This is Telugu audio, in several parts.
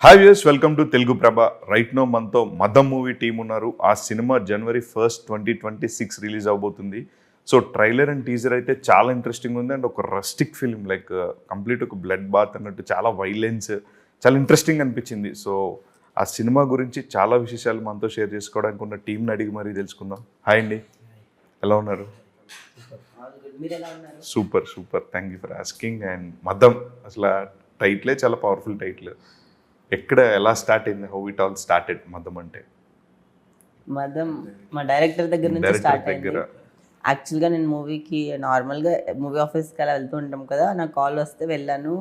Hi viewers, welcome to Telugu Prabha. Right now మనతో మదం మూవీ టీం ఉన్నారు. ఆ సినిమా January 1st, 2026 రిలీజ్ అవబోతుంది. సో ట్రైలర్ అండ్ టీజర్ అయితే చాలా ఇంట్రెస్టింగ్ ఉంది. అండ్ ఒక రస్టిక్ ఫిల్మ్, లైక్ కంప్లీట్ ఒక బ్లడ్ బాత్ అన్నట్టు, చాలా వైలెన్స్, చాలా ఇంట్రెస్టింగ్ అనిపించింది. సో ఆ సినిమా గురించి చాలా విశేషాలు మనతో షేర్ చేసుకోవడానికి ఉన్న టీంని అడిగి మరీ తెలుసుకుందాం. హాయ్ అండి, ఎలా ఉన్నారు? Super super, thank you for asking. And మదం అసలు టైటిలే చాలా పవర్ఫుల్ టైటిల్. ఎక్కడ ఎలా స్టార్ట్ అయింది? హౌ ఇట్ ఆల్ స్టార్టెడ్ మదం అంటే? మదం మా డైరెక్టర్ దగ్గర నుంచి స్టార్ట్ అయింది. యాక్చువల్గా నేను మూవీకి నార్మల్గా మూవీ ఆఫీస్కి అలా వెళ్తూ ఉంటాం కదా, నాకు కాల్ వస్తే వెళ్ళాను.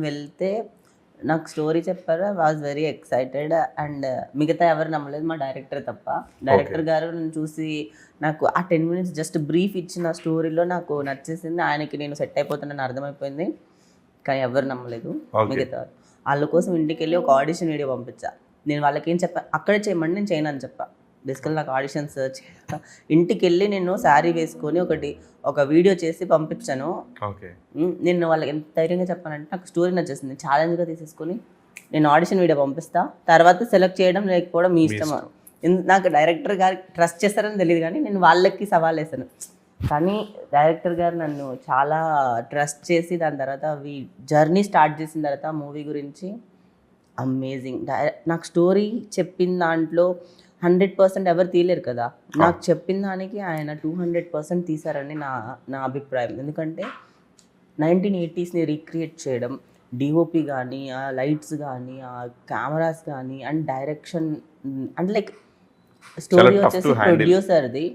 వెళ్తే నాకు స్టోరీ చెప్పారు. I was very excited. And మిగతా ఎవరు నమ్మలేదు, మా డైరెక్టర్ తప్ప. డైరెక్టర్ గారు నన్ను చూసి నాకు ఆ 10 minutes జస్ట్ బ్రీఫ్ ఇచ్చిన స్టోరీలో నాకు నచ్చేసింది. ఆయనకి నేను సెట్ అయిపోతానని అర్థమైపోయింది. కానీ ఎవరు నమ్మలేదు మిగతా. వాళ్ళ కోసం ఇంటికి వెళ్ళి ఒక ఆడిషన్ వీడియో పంపించా. నేను వాళ్ళకి ఏం చెప్పా, అక్కడే చేయమండి, నేను చేయను అని చెప్పా. బేసికల్ నాకు ఆడిషన్స్ ఇంటికి వెళ్ళి నేను శారీ వేసుకొని ఒక వీడియో చేసి పంపించాను. నేను వాళ్ళకి ఎంత ధైర్యంగా చెప్పానంటే, నాకు స్టోరీ నచ్చేసింది, ఛాలెంజ్గా తీసేసుకొని నేను ఆడిషన్ వీడియో పంపిస్తా, తర్వాత సెలెక్ట్ చేయడం లేకపోవడం మీ ఇష్టం. నాకు డైరెక్టర్ గారు ట్రస్ట్ చేస్తారని తెలియదు, కానీ నేను వాళ్ళకి సవాల్ వేసాను. కానీ డైరెక్టర్ గారు నన్ను చాలా ట్రస్ట్ చేసి దాని తర్వాత జర్నీ స్టార్ట్ చేసిన తర్వాత మూవీ గురించి అమేజింగ్. నాకు స్టోరీ చెప్పిన దాంట్లో 100% ఎవరు తీయలేరు కదా, నాకు చెప్పిన దానికి ఆయన 200% తీశారని నా అభిప్రాయం. ఎందుకంటే 1980sని రీక్రియేట్ చేయడం, డిఓపి కానీ, ఆ లైట్స్ కానీ, ఆ కెమెరాస్ కానీ, అండ్ డైరెక్షన్, అంటే లైక్ స్టోరీ వచ్చేసి ప్రొడ్యూసర్ది.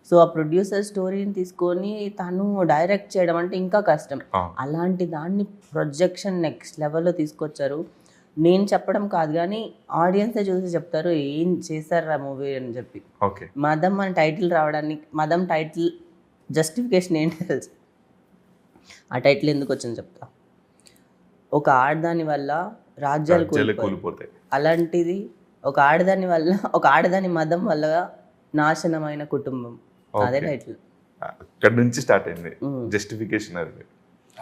సో ఆ ప్రొడ్యూసర్ స్టోరీని తీసుకొని తను డైరెక్ట్ చేయడం అంటే ఇంకా కష్టం. అలాంటి దాన్ని ప్రొజెక్షన్ నెక్స్ట్ లెవెల్లో తీసుకొచ్చారు. నేను చెప్పడం కాదు, కానీ ఆడియన్సే చూసి చెప్తారు ఏం చేశారు ఆ మూవీ అని చెప్పి. మదం అని టైటిల్ రావడానికి, మదం టైటిల్ జస్టిఫికేషన్ ఏంటి తెలుసు? ఆ టైటిల్ ఎందుకు వచ్చింది చెప్తా. ఒక ఆడదాని వల్ల రాజ్యాలు కూలిపోతాయి. అలాంటిది ఒక ఆడదాని మదం వల్ల నాశనమైన కుటుంబం, అదే టైటిల్. అక్కడ నుంచి స్టార్ట్ అయింది జస్టిఫికేషన్.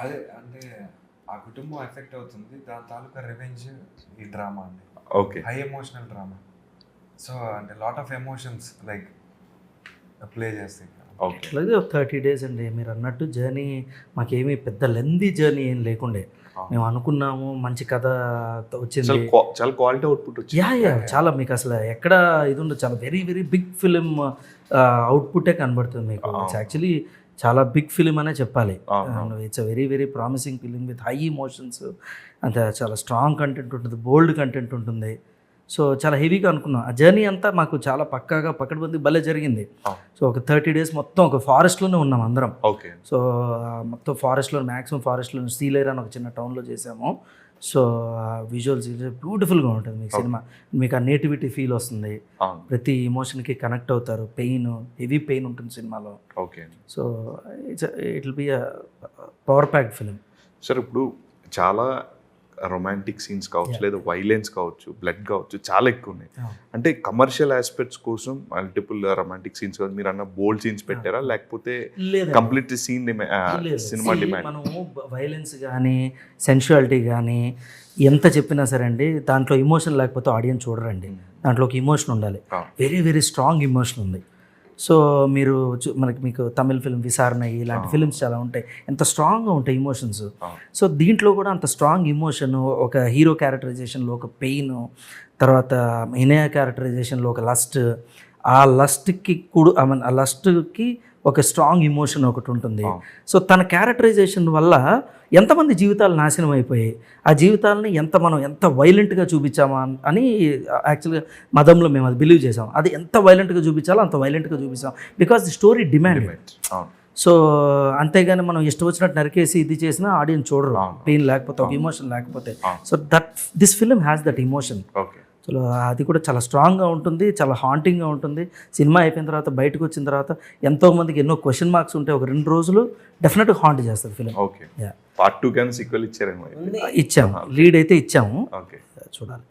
అదే అంటే ఆ కుటుంబం ఎఫెక్ట్ అవుతుంది, దాని తాలూకా రివెంజ్ ఈ డ్రామా అండి. Okay, high emotional drama. So అంటే lot of emotions like play చేస్తాయి. అలాగే ఒక 30 days అండి మీరు అన్నట్టు. జర్నీ మాకేమీ పెద్ద లెందీ జర్నీ ఏం లేకుండే. మేము అనుకున్నాము, మంచి కథ వచ్చింది, చాలా క్వాలిటీ అవుట్పుట్ వచ్చింది. చాలా మీకు అసలు ఎక్కడ ఇది ఉండదు, చాలా వెరీ వెరీ బిగ్ ఫిలిం అవుట్పుటే కనబడుతుంది మీకు. యాక్చువల్లీ చాలా బిగ్ ఫిలిం అనే చెప్పాలి. It's a very very promising film with high emotions. అంత చాలా స్ట్రాంగ్ కంటెంట్ ఉంటుంది, బోల్డ్ కంటెంట్ ఉంటుంది. సో చాలా హెవీగా అనుకున్నాం. ఆ జర్నీ అంతా మాకు చాలా పక్కాగా పక్కడబంది భలే జరిగింది. సో ఒక 30 days మొత్తం ఒక ఫారెస్ట్లోనే ఉన్నాం అందరం. సో మొత్తం ఫారెస్ట్లో, మ్యాక్సిమం ఫారెస్ట్లో, సీలేర్ అని ఒక చిన్న టౌన్లో చేసాము. సో విజువల్స్ బ్యూటిఫుల్గా ఉంటుంది మీకు సినిమా. మీకు ఆ నేటివిటీ ఫీల్ వస్తుంది, ప్రతి ఇమోషన్కి కనెక్ట్ అవుతారు. పెయిన్, హెవీ పెయిన్ ఉంటుంది సినిమాలో. So it will be a power packed film. Sir, ఇప్పుడు చాలా రొమాంటిక్ సీన్స్ కావచ్చు, లేదా వైలెన్స్ కావచ్చు, బ్లడ్ కావచ్చు, చాలా ఎక్కువ ఉన్నాయి. అంటే కమర్షియల్ ఆస్పెక్ట్స్ కోసం మల్టిపుల్ రొమాంటిక్ సీన్స్ కావచ్చు, మీరు అన్న బోల్డ్ సీన్స్ పెట్టారా, లేకపోతే కంప్లీట్ సినిమా డిమాండ్? మనము వైలెన్స్ కానీ, సెన్షువాలిటీ కానీ ఎంత చెప్పినా సరే అండి, దాంట్లో ఇమోషన్ లేకపోతే ఆడియన్స్ చూడరండి. దాంట్లో ఒక ఇమోషన్ ఉండాలి, వెరీ వెరీ స్ట్రాంగ్ ఇమోషన్ ఉంది. సో మీరు మీకు తమిళ ఫిల్మ్ విసారణ ఇలాంటి ఫిల్మ్స్ చాలా ఉంటాయి, ఎంత స్ట్రాంగ్గా ఉంటాయి ఇమోషన్స్. సో దీంట్లో కూడా అంత స్ట్రాంగ్ ఇమోషన్, ఒక హీరో క్యారెక్టరైజేషన్లో ఒక పెయిన్, తర్వాత ఇనయ క్యారెక్టరైజేషన్లో ఒక లస్ట్, ఆ లస్ట్కి ఒక స్ట్రాంగ్ ఇమోషన్ ఒకటి ఉంటుంది. సో తన క్యారెక్టరైజేషన్ వల్ల ఎంతమంది జీవితాలు నాశనం అయిపోయాయి, ఆ జీవితాలని మనం ఎంత వైలెంట్గా చూపించామా అని యాక్చువల్గా మదంలో మేము అది బిలీవ్ చేసాం. అది ఎంత వైలెంట్గా చూపించాలో అంత వైలెంట్గా చూపించాం, because the story demand. So అంతేగాని మనం ఇష్టం వచ్చినట్టు నరికేసి ఇది చేసినా ఆడియన్స్ చూడరు, పెయిన్ లేకపోతే, ఒక ఇమోషన్ లేకపోతే. So this film has that emotion. So అది కూడా చాలా స్ట్రాంగ్గా ఉంటుంది, చాలా హాంటింగ్గా ఉంటుంది. సినిమా అయిపోయిన తర్వాత, బయటకు వచ్చిన తర్వాత ఎంతోమందికి ఎన్నో క్వశ్చన్ మార్క్స్ ఉంటాయి. ఒక 2 రోజులు డెఫినెట్గా హాంట్ చేస్తుంది ఫిలిం. పార్ట్ 2 కానీ సీక్వెల్ ఇచ్చారేమో? ఇచ్చాము, లీడ్ అయితే ఇచ్చాము, చూడాలి.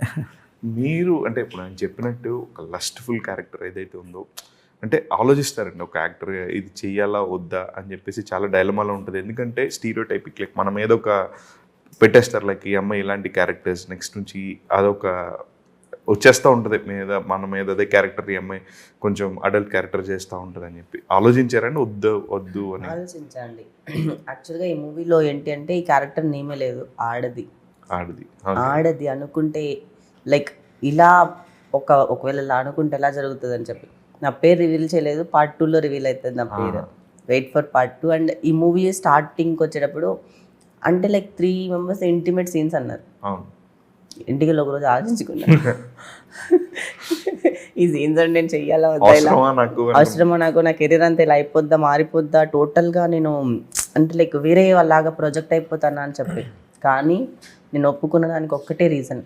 మీరు అంటే ఇప్పుడు నేను చెప్పినట్టు ఒక లస్ట్ఫుల్ క్యారెక్టర్ ఏదైతే ఉందో, అంటే ఆలోచిస్తారండి ఒక యాక్టర్ ఇది చెయ్యాలా వద్దా అని చెప్పేసి చాలా డైలమాలో ఉంటుంది. ఎందుకంటే స్టీరియోటైపిక్, లైక్ మనం ఏదో ఒక పెట్టేస్తారు లైక్ ఈ అమ్మాయి ఇలాంటి క్యారెక్టర్స్ నెక్స్ట్ నుంచి అదొక వచ్చేస్తూ ఉంటుంది మన మీద అదే క్యారెక్టర్ ఈ అమ్మాయి కొంచెం అడల్ట్ క్యారెక్టర్ చేస్తూ ఉంటుంది అని చెప్పి ఆలోచించారండి వద్దు అని ఆలోచించండి. యాక్చువల్గా ఈ మూవీలో ఏంటి అంటే ఈ క్యారెక్టర్ నేమే లేదు, ఆడది అనుకుంటే లైక్ ఇలా ఒకవేళ ఇలా అనుకుంటే ఎలా జరుగుతుంది అని చెప్పి నా పేరు రివీల్ చేయలేదు, పార్ట్ 2లో రివీల్ అవుతుంది నా పేరు. Wait for part 2. అండ్ ఈ మూవీ స్టార్టింగ్కి వచ్చేటప్పుడు అంటే లైక్ 3 members ఇంటిమేట్ సీన్స్ అన్నారు. ఇంటికి ఒక రోజు ఆలోచించుకున్నాను ఈ సీన్స్ అంటే నేను చెయ్యాలా అవసరమా నాకు, నా కెరీర్ అంతా ఇలా అయిపోద్దా మారిపోద్దా టోటల్గా నేను అంటే లైక్ వేరే వాళ్ళలాగా ప్రొజెక్ట్ అయిపోతానా అని చెప్పి. కానీ నేను ఒప్పుకున్న దానికి ఒక్కటే రీజన్,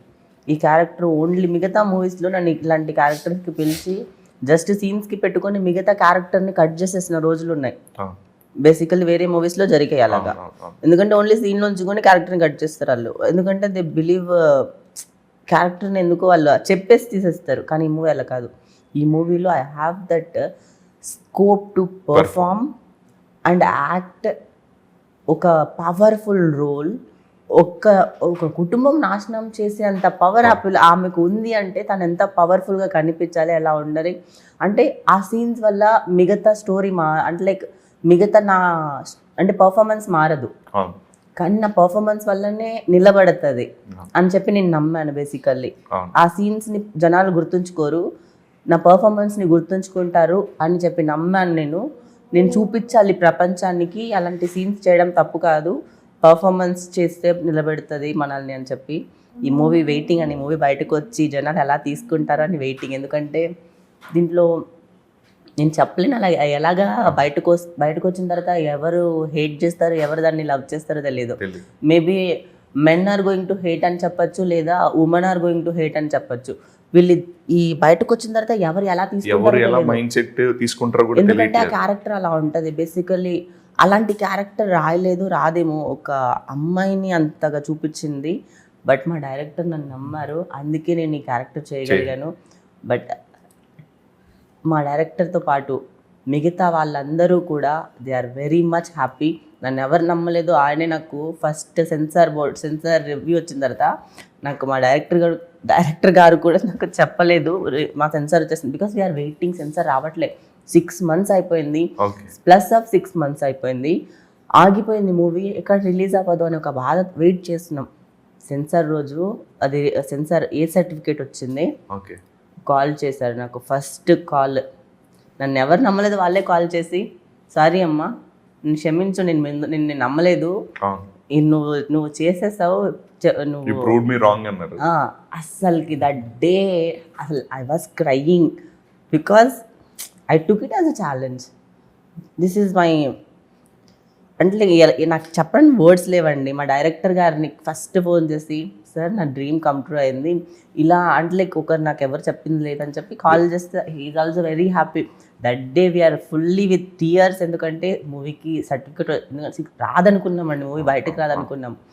ఈ క్యారెక్టర్ ఓన్లీ మిగతా మూవీస్లో నన్ను ఇట్లాంటి క్యారెక్టర్స్కి పిలిచి జస్ట్ సీన్స్కి పెట్టుకొని మిగతా క్యారెక్టర్ని కట్ చేసేసిన రోజులు ఉన్నాయి. బేసికల్లీ వేరే మూవీస్లో జరిగాయి అలాగా. ఎందుకంటే ఓన్లీ సీన్లో ఉంచుకొని క్యారెక్టర్ని కట్ చేస్తారు వాళ్ళు. ఎందుకంటే దే బిలీవ్ క్యారెక్టర్ని ఎందుకు వాళ్ళు చెప్పేసి తీసేస్తారు. కానీ ఈ మూవీ అలా కాదు. ఈ మూవీలో I have that scope to perform and act ఒక పవర్ఫుల్ రోల్. ఒక కుటుంబం నాశనం చేసే అంత పవర్ ఆమెకు ఉంది అంటే తను ఎంత పవర్ఫుల్గా కనిపించాలి, ఎలా ఉండాలి అంటే ఆ సీన్స్ వల్ల మిగతా స్టోరీ అంటే లైక్ మిగతా నా అంటే పర్ఫార్మెన్స్ మారదు, కానీ నా పర్ఫార్మెన్స్ వల్లనే నిలబడుతుంది అని చెప్పి నేను నమ్మాను. బేసికల్లీ ఆ సీన్స్ని జనాలు గుర్తుంచుకోరు, నా పర్ఫార్మెన్స్ని గుర్తుంచుకుంటారు అని చెప్పి నమ్మాను. నేను చూపించాలి ప్రపంచానికి అలాంటి సీన్స్ చేయడం తప్పు కాదు, పర్ఫార్మెన్స్ చేస్తే నిలబెడుతుంది మనల్ని అని చెప్పి ఈ మూవీ వెయిటింగ్. అని మూవీ బయటకు వచ్చి జనాలు ఎలా తీసుకుంటారో అని వెయిటింగ్. ఎందుకంటే దీంట్లో నేను చెప్పలేను అలా ఎలాగా బయటకు వచ్చిన తర్వాత ఎవరు హేట్ చేస్తారు, ఎవరు దాన్ని లవ్ చేస్తారో తెలియదు. Maybe men are going to hate అని చెప్పొచ్చు, లేదా women are going to hate అని చెప్పొచ్చు. వీళ్ళు ఈ బయటకు వచ్చిన తర్వాత ఎవరు ఎలా తీసుకుంటారో ఎందుకంటే ఆ క్యారెక్టర్ అలా ఉంటుంది. బేసికల్లీ అలాంటి క్యారెక్టర్ రాదేమో, ఒక అమ్మాయిని అంతగా చూపించింది. బట్ మా డైరెక్టర్ నన్ను నమ్మారు, అందుకే నేను ఈ క్యారెక్టర్ చేయగలిగాను. బట్ మా డైరెక్టర్తో పాటు మిగతా వాళ్ళందరూ కూడా they are very much happy. నన్ను ఎవరు నమ్మలేదు, ఆయనే నాకు ఫస్ట్ సెన్సార్ రివ్యూ వచ్చిన తర్వాత నాకు మా డైరెక్టర్ గారు కూడా నాకు చెప్పలేదు మా సెన్సార్ వచ్చేసింది. బికాస్ వీఆర్ వెయిటింగ్, సెన్సార్ రావట్లేదు. 6 months అయిపోయింది, +6 months అయిపోయింది, ఆగిపోయింది మూవీ, ఎక్కడ రిలీజ్ అవ్వదు అని ఒక బాధ వెయిట్ చేస్తున్నాం. సెన్సార్ రోజు అది సెన్సార్ ఏ సర్టిఫికేట్ వచ్చింది, కాల్ చేశారు నాకు. ఫస్ట్ కాల్ నన్ను ఎవరు నమ్మలేదు, వాళ్ళే కాల్ చేసి సారీ అమ్మా నేను క్షమించు, నిన్ను నమ్మలేదు, నువ్వు చేసేసావు, అస్సలకి దట్ డే అసలు I was crying because I took it as a challenge. This is my అంటే నాకు చెప్పడానికి వర్డ్స్ లేవండి. మా డైరెక్టర్ గారిని ఫస్ట్ ఫోన్ చేసి సార్ నా డ్రీమ్ కమ్ ట్రూ అయింది ఇలా అంటే లైక్ ఒకరు నాకు ఎవరు చెప్పింది లేదని చెప్పి కాల్ చేస్తే he is also very happy. That day we are fully with tears. ఎందుకంటే మూవీకి సర్టిఫికేట్ రాదనుకున్నామండి, మూవీ బయటకు రాదనుకున్నాం.